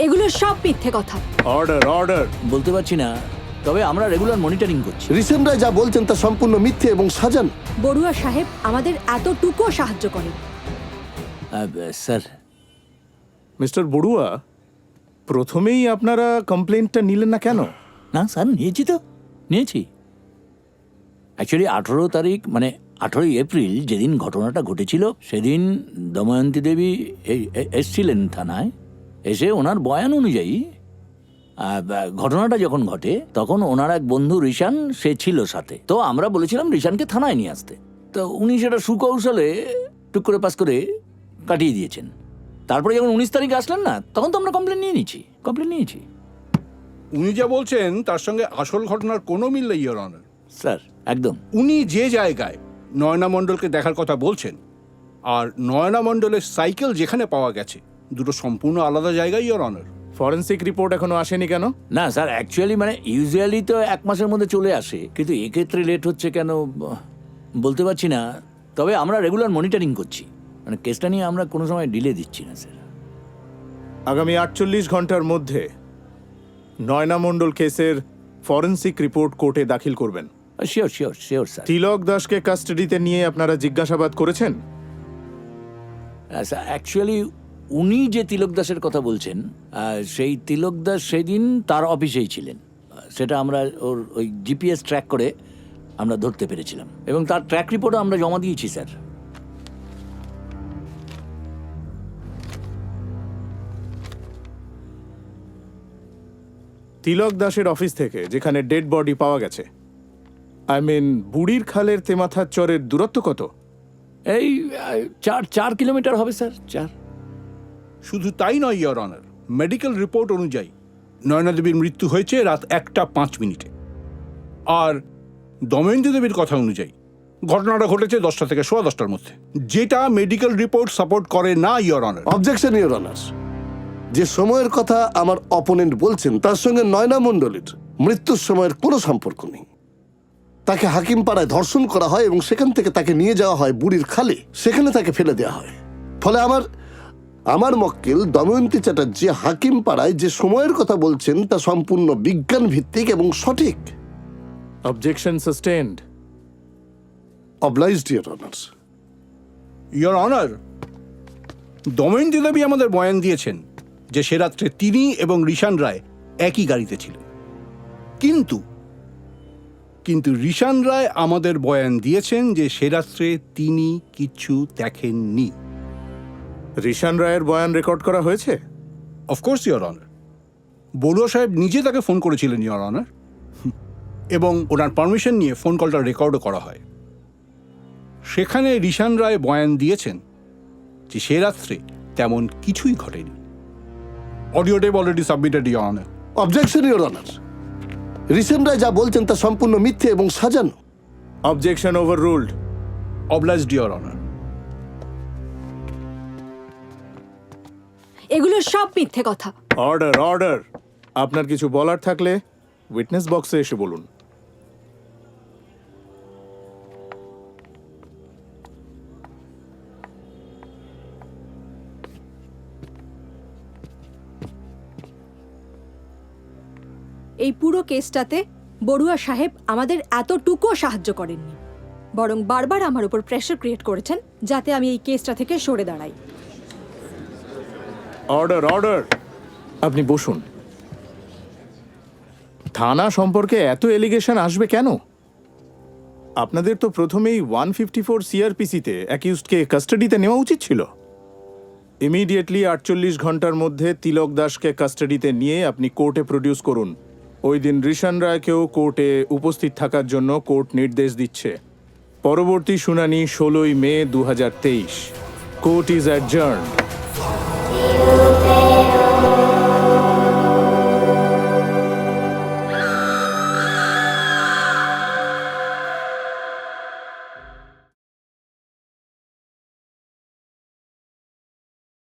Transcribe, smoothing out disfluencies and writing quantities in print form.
এগুলো সব মিথ্যে কথা। Order order. বলতে পারছি না, তবে আমরা রেগুলার মনিটরিং করছি। রিসেন রায় যা বলছেন তা সম্পূর্ণ মিথ্যে এবং সাজানো। বড়ুয়া সাহেব আমাদের এতটুকুও সাহায্য করেন। স্যার, মিস্টার বড়ুয়া, প্রথমেই আপনারা কমপ্লেনটা নিলেন না কেন? না স্যার, নিয়েছি তো, নিয়েছি। অ্যাকচুয়ালি 18 তারিখ মানে 18 এপ্রিল যেদিন ঘটনাটা ঘটেছিল সেদিন দময়ন্তী দেবী এসছিলেন থানায়। এসে ওনার বয়ান অনুযায়ী ঘটনাটা যখন ঘটে তখন ওনার এক বন্ধু ঋষান সে ছিল সাথে। তো আমরা বলেছিলাম ঋষানকে থানায় নিয়ে আসতে। তো উনি সেটা সুকৌশলে টুক করে পাস করে কাটিয়ে দিয়েছেন। তারপরে যখন 19 তারিখে আসলেন না, তখন তো আমরা কমপ্লেন নিয়েছি। উনি যা বলছেন তার সঙ্গে আসল ঘটনার কোনো মিল নেই, ইওর অনার। স্যার একদম। উনি যে জায়গায় নয়না মণ্ডলকে দেখার কথা বলছেন আর নয়না মণ্ডলের সাইকেল যেখানে পাওয়া গেছে, দুটো সম্পূর্ণ আলাদা জায়গায়, ইওর অনার। ফরেনসিক রিপোর্ট এখনো আসেনি কেন? না স্যার, অ্যাকচুয়ালি মানে ইউজুয়ালি তো 1 মাসের মধ্যে চলে আসে, কিন্তু এক্ষেত্রে লেট হচ্ছে কেন বলতে পারছি না। তবে আমরা রেগুলার মনিটরিং করছি, মানে কেসটা নিয়ে আমরা কোনো সময় ডিলে দিচ্ছি না স্যার। আগামী 48 ঘন্টার মধ্যে নয়না মণ্ডল কেসের ফরেনসিক রিপোর্ট কোর্টে দাখিল করবেন। Sure sir. তিলক দাসকে কাস্টাডিতে নিয়ে আপনারা জিজ্ঞাসাবাদ করেছেন? স্যার অ্যাকচুয়ালি উনি যে তিলক দাসের কথা বলছেন, সেই তিলক দাস সেদিন তার অফিসেই ছিলেন। সেটা আমরা ওর ওই জিপিএস ট্র্যাক করে আমরা ধরতে পেরেছিলাম, এবং তার ট্র্যাক রিপোর্টও আমরা জমা দিয়েছি স্যার। তিলক দাসের অফিস থেকে যেখানে ডেড বডি পাওয়া গেছে, বুড়ির খালের তেমাথার চরের দূরত্ব কত? এই 4 কিলোমিটার হবে স্যার, 4। শুধু তাই নয়, ইওর অনার, মেডিকেল রিপোর্ট অনুযায়ী নয়না দেবীর মৃত্যু হয়েছে রাত 1:05 আর দময়ন্তী দেবীর কথা অনুযায়ী ঘটনাটা ঘটেছে 10টা থেকে 10:15টার মধ্যে, যেটা মেডিকেল রিপোর্ট সাপোর্ট করে না, your honour. Objection, your honour. যে সময়ের কথা আমার অপোনেন্ট বলছেন তার সঙ্গে নয়না মণ্ডলের মৃত্যুর সময়ের কোনো সম্পর্ক নেই। তাকে হাকিমপাড়ায় ধর্ষণ করা হয় এবং সেখান থেকে তাকে নিয়ে যাওয়া হয় বুড়ির খালে, সেখানে তাকে ফেলে দেওয়া হয়। ফলে আমার মক্কেল দময়ন্তী চ্যাটার্জি হাকিমপাড়ায় যে সময়ের কথা বলছেন তা সম্পূর্ণ বিজ্ঞান ভিত্তিক এবং সঠিক। Objection sustained. Obliged, your honour. Your honour, Damayanti Devi আমাদের বয়ান দিয়েছেন যে সে রাত্রে তিনি এবং ঋষান রায় একই গাড়িতে ছিলেন, কিন্তু ঋষান রায় আমাদের বয়ান দিয়েছেন যে সে রাত্রে তিনি কিছু দেখেননি। ঋষান রায়ের বয়ান রেকর্ড করা হয়েছে? Of course, your honour. বড়ুয়া সাহেব নিজে তাকে ফোন করেছিলেন, ইওর অনার, এবং ওনার পারমিশন নিয়ে ফোন কলটা রেকর্ডও করা হয়। সেখানে ঋষান রায় বয়ান দিয়েছেন যে সে রাত্রে তেমন কিছুই ঘটেনি। Audio tape already submitted, your honour. Objection, your honour. রিসেন রায় যা বলছেন তা সম্পূর্ণ মিথ্যে এবং সাজানো। Objection overruled. Obliged, your honour. এগুলো সব মিথ্যে কথা। অর্ডার। আপনার কিছু বলার থাকলে উইটনেস বক্সে এসে বলুন। এই পুরো কেসটাতে বড়ুয়া সাহেব আমাদের এতটুকুও সাহায্য করেননি, বরং বারবার আমার উপর প্রেশার ক্রিয়েট করেছেন যাতে আমি এই কেসটা থেকে সরে দাঁড়াই। অর্ডার। আপনি বসুন। থানা সম্পর্কে এত এলিগেশন আসবে কেন? আপনাদের তো প্রথমেই 154 সিআরপিসিতে অ্যাকিউজডকে কাস্টাডিতে নেওয়া উচিত ছিল। ইমিডিয়েটলি 48 ঘন্টার মধ্যে তিলক দাসকে কাস্টাডিতে নিয়ে আপনি কোর্টে প্রডিউস করুন। ওই দিন ঋষান রায়কেও কোর্টে উপস্থিত থাকার জন্য কোর্ট নির্দেশ দিচ্ছে। পরবর্তী শুনানি 16 মে 2023। Court is adjourned.